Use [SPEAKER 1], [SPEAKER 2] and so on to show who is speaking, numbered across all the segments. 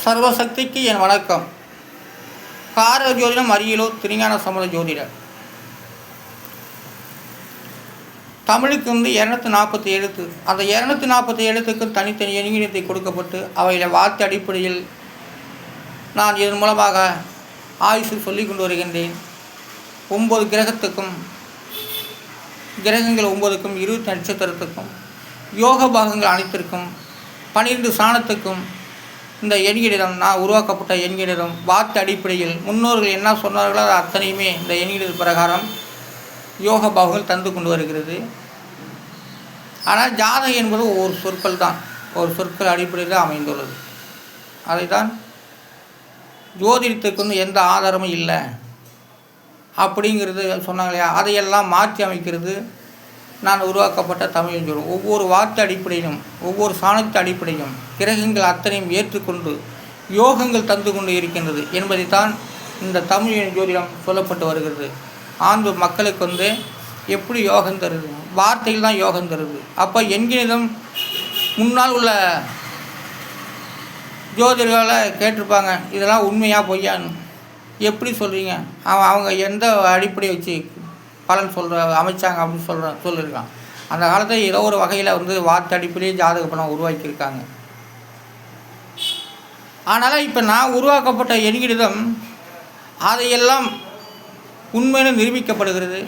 [SPEAKER 1] சர்வசக்திக்கு என் வணக்கம். காரக ஜோதிடம் அரியலூர் திருஞான சம்பந்த ஜோதிடர். தமிழுக்கு 240 எழுத்து. அந்த 240 எழுத்துக்கு தனித்தனி எண்ணியத்தை கொடுக்கப்பட்டு அவையில் வார்த்தை அடிப்படையில் நான் இதன் மூலமாக ஆயுசு சொல்லி கொண்டு வருகின்றேன். 9 கிரகத்துக்கும், கிரகங்கள் 9க்கும், 20 நட்சத்திரத்துக்கும், யோக பாகங்கள் அனைத்திற்கும், 12 சாணத்துக்கும் இந்த எண்கிடம் நான் உருவாக்கப்பட்ட எண்கிடம் வார்த்தை அடிப்படையில் முன்னோர்கள் என்ன சொன்னார்களோ அது அத்தனையுமே இந்த எண்கிட பிரகாரம் யோக பாகங்கள் தந்து கொண்டு வருகிறது. ஆனால் ஜாதகம் என்பது ஒரு சொற்கள் தான், ஒரு சொற்கள் அடிப்படையில் தான் அமைந்துள்ளது. அதை தான் ஜோதிடத்துக்கு எந்த ஆதாரமும் இல்லை அப்படிங்கிறது சொன்னாங்க இல்லையா, அதையெல்லாம் மாற்றி அமைக்கிறது நான் உருவாக்கப்பட்ட தமிழ் ஜோதிடம். ஒவ்வொரு வார்த்தை அடிப்படையிலும், ஒவ்வொரு சாணத்தை அடிப்படையும் கிரகங்கள் அத்தனையும் ஏற்றுக்கொண்டு யோகங்கள் தந்து கொண்டு இருக்கின்றது என்பதைத்தான் இந்த தமிழ் ஜோதிடம் சொல்லப்பட்டு வருகிறது. ஆண்டு மக்களுக்கு எப்படி யோகம் தருது, வார்த்தையில் தான் யோகம் தருது. அப்போ என்கிறம் முன்னால் உள்ள ஜோதிடர்களை கேட்டிருப்பாங்க, இதெல்லாம் உண்மையாக பொய்யான்னு எப்படி சொல்கிறீங்க, அவங்க எந்த அடிப்படையை வச்சு பலன் அமைச்சாங்க அப்படின்னு சொல்லியிருக்கான். அந்த காலத்தில் ஏதோ ஒரு வகையில் வார்த்தை அடிப்படையே ஜாதக பலம் உருவாக்கியிருக்காங்க. ஆனால் இப்போ நான் உருவாக்கப்பட்ட எண்கிடம் அதையெல்லாம் உண்மைன்னு நிரூபிக்கப்படுகிறது.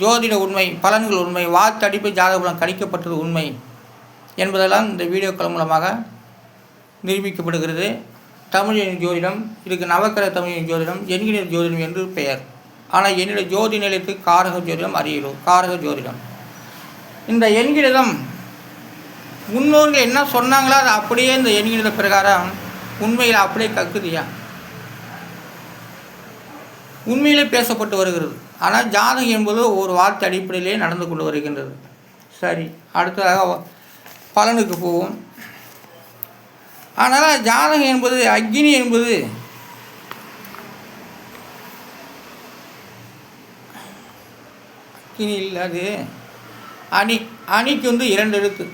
[SPEAKER 1] ஜோதிட உண்மை, பலன்கள் உண்மை, வார்த்தை அடிப்படை ஜாதக பலம் கணிக்கப்பட்டது உண்மை என்பதெல்லாம் இந்த வீடியோக்கள் மூலமாக நிரூபிக்கப்படுகிறது. தமிழின் ஜோதிடம், இதுக்கு நவக்கிரக தமிழின் ஜோதிடம், எண்கிற ஜோதிடம் என்று பெயர். ஆனால் என்னுடைய ஜோதி நிலையத்துக்கு காரக ஜோதிடம் அரியலூர் காரக ஜோதிடம். இந்த எண்கிடம் முன்னோர்கள் என்ன சொன்னாங்களோ அது அப்படியே இந்த எண்கிட பிரகாரம் உண்மையில் அப்படியே கக்குதியா உண்மையிலே பேசப்பட்டு வருகிறது. ஆனால் ஜாதகம் என்பது ஒரு வார்த்தை அடிப்படையிலே நடந்து கொண்டு வருகின்றது. சரி, அடுத்ததாக பலனுக்கு போவோம். ஆனால் ஜாதகம் என்பது அக்னி என்பது இல்லை, அது அணிக்கு 2 எழுத்து.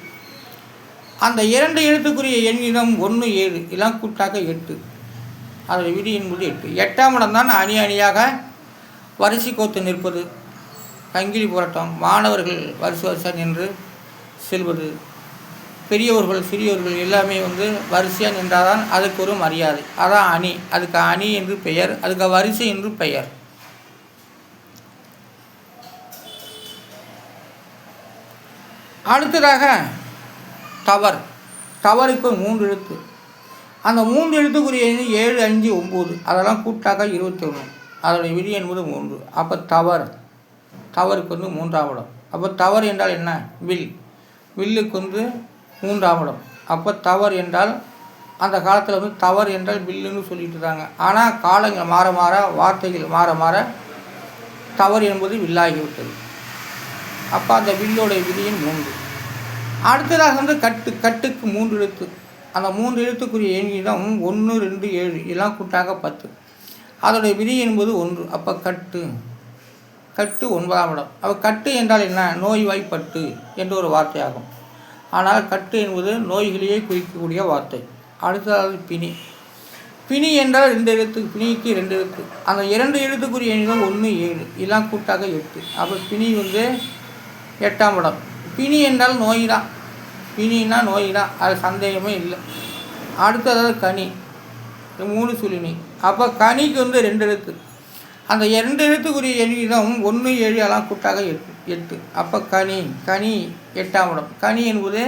[SPEAKER 1] அந்த 2 எழுத்துக்குரிய எண்ணிடம் 1, 7 எல்லாம் கூட்டாக 8. அதோட விதி என்பது 8. 8ஆம் இடம் தான் அணியாக வரிசை கோத்து நிற்பது, சங்கிலி போராட்டம், மாணவர்கள் வரிசை நின்று செல்வது, பெரியவர்கள் சிறியவர்கள் எல்லாமே வரிசையாக நின்றால்தான் அதுக்கு ஒரு மரியாதை. அதான் அணி, அதுக்கு அணி என்று பெயர், அதுக்கு வரிசை என்று பெயர். அடுத்ததாக தவறுக்கு 3 எழுத்து. அந்த 3 எழுத்துக்குரிய 7, 5, 9 அதெல்லாம் கூட்டாக 21. அதோடைய விதி என்பது 3. அப்போ தவறுக்கு 3ஆம் இடம். அப்போ தவறு என்றால் என்ன? வில்லுக்கு 3ஆம் இடம். அப்போ தவறு என்றால் அந்த காலத்தில் தவறு என்றால் வில்லுன்னு சொல்லிட்டு இருக்காங்க. ஆனால் காலங்கள் மாற மாற, வார்த்தைகள் மாற மாற தவறு என்பது வில்லாகிவிட்டது. அப்போ அந்த வில்லோடைய விதியின் 3. அடுத்ததாக கட்டுக்கு 3 எழுத்து. அந்த 3 எழுத்துக்குரிய எண்ணிடம் 1, 2, 7 எல்லாம் கூட்டாக 10. அதோடைய விதி என்பது 1. அப்போ கட்டு 9ஆம் இடம். அப்போ கட்டு என்றால் என்ன? நோய்வாய்ப்பட்டு என்று ஒரு வார்த்தையாகும். ஆனால் கட்டு என்பது நோய்களையே குறிக்கக்கூடிய வார்த்தை. அடுத்ததாவது பிணி என்றால் 2 எழுத்து. பிணிக்கு 2 எழுத்து. அந்த 2 எழுத்துக்குரிய எண்ணிடம் 1, 7 எல்லாம் கூட்டாக 8. அப்போ பிணி 8ஆம் இடம். பிணி என்றால் நோய் தான், பிணின்னா நோய் தான், அது சந்தேகமே இல்லை. அடுத்ததாவது கனி 3 சுழினி. அப்போ கனிக்கு 2 எழுத்து. அந்த 2 எழுத்துக்குரிய எண்ணிடம் 1, 7 எல்லாம் கூட்டாக 8. அப்போ கனி 8ஆம் இடம். கனி என்பது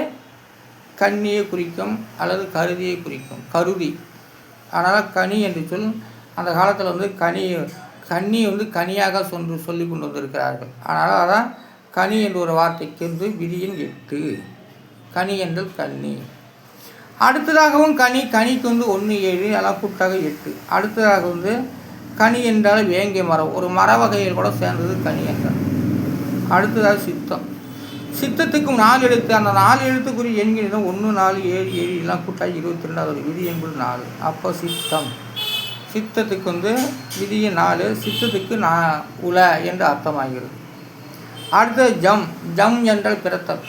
[SPEAKER 1] கண்ணியை குறிக்கும் அல்லது கருதியை குறிக்கும், கருதி. அதனால் கனி என்று சொல் அந்த காலத்தில் கன்னி கனியாக சொல்லி கொண்டு வந்திருக்கிறார்கள். அதனால் அதான் கனி என்ற ஒரு வார்த்தைக்கு விதியின் 8. கனி என்றால் கன்னி. அடுத்ததாகவும் கனிக்கு 1, 7 எல்லாம் கூட்டாக 8. அடுத்ததாக கனி என்றால் வேங்கை மரம், ஒரு மர வகையில் கூட சேர்ந்தது கனி என்றால். அடுத்ததாக சித்தத்துக்கும் 4 எழுத்து. அந்த 4 எழுத்துக்குரிய எண்களிடம் 1, 4, 7, 7 எல்லாம் கூட்டாக 22. அதோட விதி என்பது 4. அப்போ சித்தத்துக்கு விதியை 4, சித்தத்துக்கு உல என்று அர்த்தமாகிறது. அடுத்தது ஜம் என்றால் பிறத்தல்.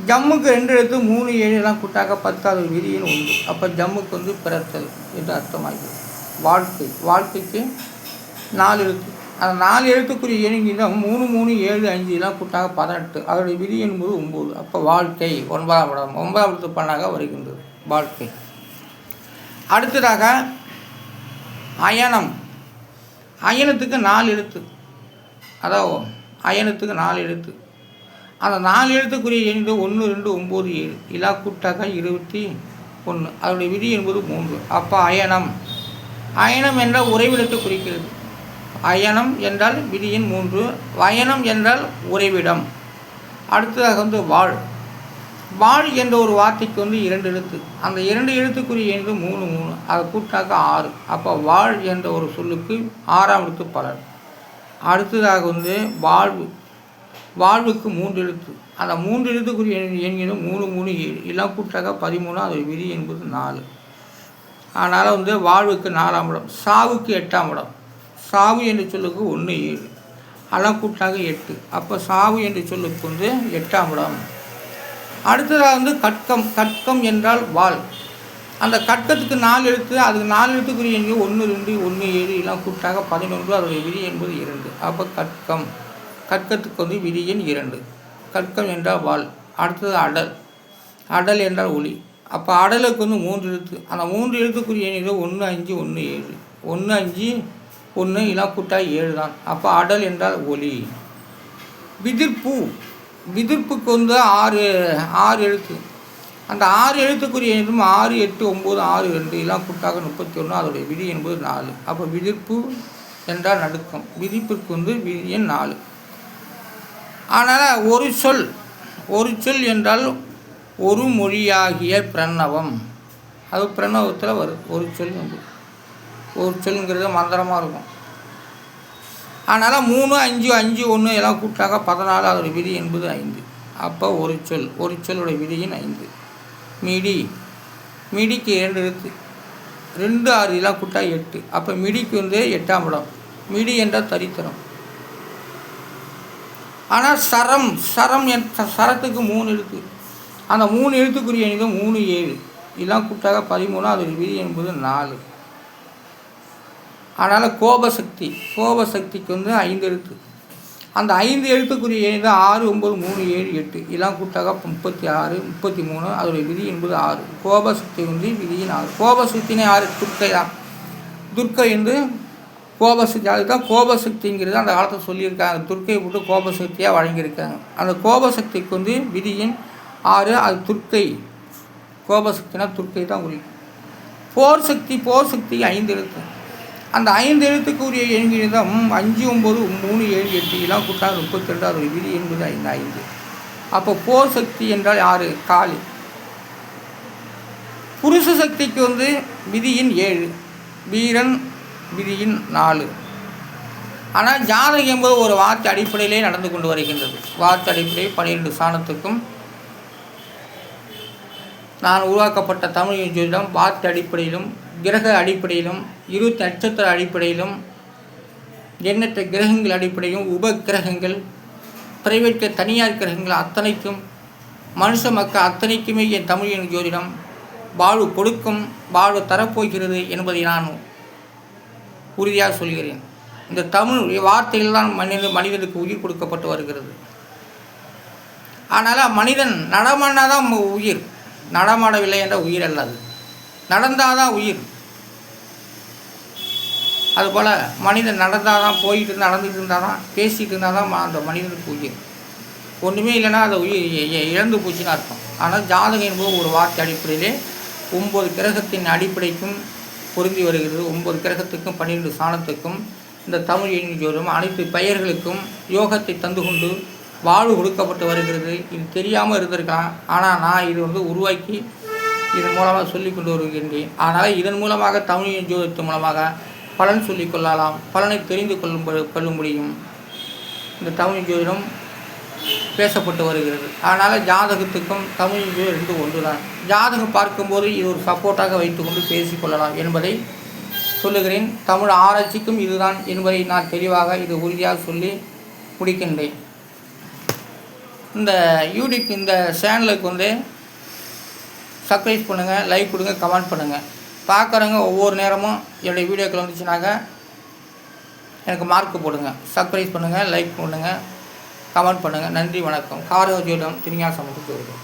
[SPEAKER 1] ஜம்முக்கு 2 எழுத்து 3 7 எல்லாம் கூட்டாக 10 விதியின் உண்டு. அப்போ ஜம்முக்கு வந்து பிறத்தல் என்று அர்த்தமாகிறது. வாழ்க்கைக்கு 4 எழுத்து. அந்த 4 எழுத்துக்குரிய எண்ணிக்கைதான் 3 3 7 5 எல்லாம் கூட்டாக 18. அதோடைய விதி என்பது 9. அப்போ வாழ்க்கை 9ஆம் இடம், 9ஆம் இடத்து பண்ணாக வருகின்றது வாழ்க்கை. அடுத்ததாக அயனம். அயனத்துக்கு 4 எழுத்து. அதாவது அயனத்துக்கு 4 எழுத்து. அந்த 4 எழுத்துக்குரிய எண் 1 2 9 7 இலா கூட்டாக 21. அதனுடைய விதி என்பது 3. அப்போ அயனம். அயனம் என்றால் உறைவிடத்தை குறிக்கிறது. அயனம் என்றால் விதியின் 3. வயனம் என்றால் உறைவிடம். அடுத்ததாக வந்து வாழ் என்ற ஒரு வார்த்தைக்கு வந்து 2 எழுத்து. அந்த 2 எழுத்துக்குரிய எண் 3 3 அதை கூட்டாக 6. அப்போ வாழ் என்ற ஒரு சொல்லுக்கு 6ஆம் எழுத்து பலன். அடுத்ததாக வந்து வாழ்வுக்கு 3 எழுத்து. அந்த 3 எழுத்துக்குரிய எண்களும் 3 3 7 எல்லாம் கூட்டாக 13. அதோட விதி என்பது 4. அதனால் வந்து வாழ்வுக்கு 4ஆம் இடம். சாவுக்கு 8ஆம் இடம். சாவு என்று சொல்லுக்கு 1 7 அதெல்லாம் கூட்டாக 8. அப்போ சாவு என்று சொல்லுக்கு வந்து 8ஆம் இடம். அடுத்ததாக வந்து கட்கம் என்றால் வாள். அந்த கட்கத்துக்கு 4 எழுத்து. அதுக்கு 4 எழுத்துக்குரிய எண்கள் 1 2 1 7 எல்லாம் கூட்டாக 11. அதோடைய விதி என்பது 2. அப்போ கட்கத்துக்கு வந்து விதி எண் 2. கட்கம் என்றால் வாள். அடுத்தது அடல் என்றால் ஒளி. அப்போ அடலுக்கு வந்து 3 எழுத்து. அந்த 3 எழுத்துக்குரிய எண்கள் 1 5 1 7 1 5 1 எல்லாம் கூட்டாக 7 தான். அப்போ அடல் என்றால் ஒளி. விதிர்ப்புக்கு வந்து 6 எழுத்து. அந்த 6 எழுத்துக்குரிய எண்ணும் 6 8 9 6 2 எல்லாம் கூட்டாக 31. அதோடைய விதி என்பது 4. அப்போ விதிர்ப்பு என்றால் நடுக்கம். விதிப்பிற்கு வந்து விதி எண் 4. ஆனால் ஒரு சொல் என்றால் ஒரு மொழியாகிய பிரணவம். அது பிரணவத்தில் வரும். ஒரு சொல்லுங்கிறது மந்திரமாக இருக்கும். அதனால் 3 5 5 1 எல்லாம் கூட்டாக 14. அதோட விதி என்பது 5. அப்போ ஒரு சொல்லுடைய விதியின் 5. மிடிக்கு 2 எழுத்து. 2 6 எல்லாம் கூட்டாக 8. அப்போ மிடிக்கு வந்து 8ஆம் இடம். மிடி என்றால் தரித்திரம். ஆனால் சரத்துக்கு 3 எழுத்து. அந்த 3 எழுத்துக்குரிய எண்ணிக்கை 3 7 எல்லாம் கூட்டாக 13. அதோட விதி என்பது 4. அதனால் கோபசக்திக்கு வந்து 5 எழுத்து. அந்த 5 எழுத்துக்குரிய எண் 6 9 3 7 8 எல்லாம் கூட்டாக 36 33. அதோடைய விதி என்பது 6. கோபசக்தி வந்து விதியின் 6. கோபசக்தினே 6 துர்க்கை தான். துர்க்கை வந்து கோபசக்தி. அதுதான் கோபசக்திங்கிறது அந்த காலத்தில் சொல்லியிருக்காங்க. துர்க்கையை போட்டு கோபசக்தியாக வழங்கியிருக்காங்க. அந்த கோபசக்திக்கு வந்து விதியின் 6. அது துர்க்கை. கோபசக்தினா துர்க்கை தான் குறிக்கும். போர் சக்தி 5 எழுத்து. அந்த 5 எழுத்துக்குரிய எண்கள் தான் 5 9 3 7 8 எல்லாம் கூட்டாக 32. அதோட விதி என்பது 5. அப்போ போர் சக்தி என்றால் 6 காளி. புருஷ சக்திக்கு வந்து விதியின் 7. வீரன் விதியின் 4. ஆனால் ஜாதகம் என்பது ஒரு வார்த்தை அடிப்படையிலே நடந்து கொண்டு வருகின்றது. வார்த்தை அடிப்படையில் 12 சாணத்துக்கும் நான் உருவாக்கப்பட்ட தமிழ் ஜோதிடம் வார்த்தை அடிப்படையிலும் கிரக அடிப்படையிலும் 20 நட்சத்திர அடிப்படையிலும் எண்ணற்ற கிரகங்கள் அடிப்படையும் உபகிரகங்கள் பிரைவேட் தனியார் கிரகங்கள் அத்தனைக்கும் மனுஷ மக்கள் அத்தனைக்குமே என் தமிழின் ஜோதிடம் வாழ்வு கொடுக்கும், வாழ்வு தரப்போகிறது என்பதை நான் உறுதியாக சொல்கிறேன். இந்த தமிழ் வார்த்தைகள் தான் மனிதனுக்கு உயிர் கொடுக்கப்பட்டு வருகிறது. ஆனால் மனிதன் நடமாடாதான் உயிர். நடமாடவில்லை என்ற உயிர் அல்லது நடந்தால் தான் உயிர். அதுபோல் மனிதன் நடந்தால் தான் போயிட்டு நடந்துகிட்டு இருந்தால் தான் பேசிகிட்டு இருந்தால் தான் அந்த மனிதனுக்கு உயிர். ஒன்றுமே இல்லைன்னா அந்த உயிர் இழந்து போச்சுன்னு அர்த்தம். ஆனால் ஜாதகம் என்பது ஒரு வார்த்தை அடிப்படையிலே 9 கிரகத்தின் அடிப்படைக்கும் பொருந்தி வருகிறது. 9 கிரகத்துக்கும் 12 சாணத்துக்கும் இந்த தமிழ் எண்ணி ஜோதிடம் அனைத்து பெயர்களுக்கும் யோகத்தை தந்து கொண்டு வாழ்வு கொடுக்கப்பட்டு வருகிறது. இது தெரியாமல் இருந்திருக்கலாம். ஆனால் நான் இது உருவாக்கி இதன் மூலமாக சொல்லிக் கொண்டு வருகின்றேன். ஆனால் இதன் மூலமாக தமிழ் ஜோதிடத்தின் மூலமாக பலன் சொல்லிக் கொள்ளலாம், பலனை தெரிந்து கொள்ள முடியும். இந்த தமிழ் ஜோதிடம் பேசப்பட்டு வருகிறது. அதனால் ஜாதகத்துக்கும் தமிழ் ஜோதிடம் 2 ஒன்று தான். ஜாதகம் பார்க்கும்போது இது ஒரு சப்போர்ட்டாக வைத்துக்கொண்டு பேசிக்கொள்ளலாம் என்பதை சொல்லுகிறேன். தமிழ் ஆராய்ச்சிக்கும் இதுதான் என்பதை நான் தெளிவாக இது உறுதியாக சொல்லி முடிக்கின்றேன். இந்த யூடியூப் இந்த சேனலுக்கு வந்து சப்ஸ்கிரைப் பண்ணுங்கள், லைக் கொடுங்க, கமெண்ட் பண்ணுங்கள். பார்க்குறவங்க ஒவ்வொரு நேரமும் என்னுடைய வீடியோக்கள் வந்துச்சுனாக்க எனக்கு மார்க் போடுங்க. சப்ஸ்கிரைப் பண்ணுங்கள், லைக் பண்ணுங்கள், கமெண்ட் பண்ணுங்கள். நன்றி, வணக்கம். காரஜோடம் திருஞான சம்பந்தம்.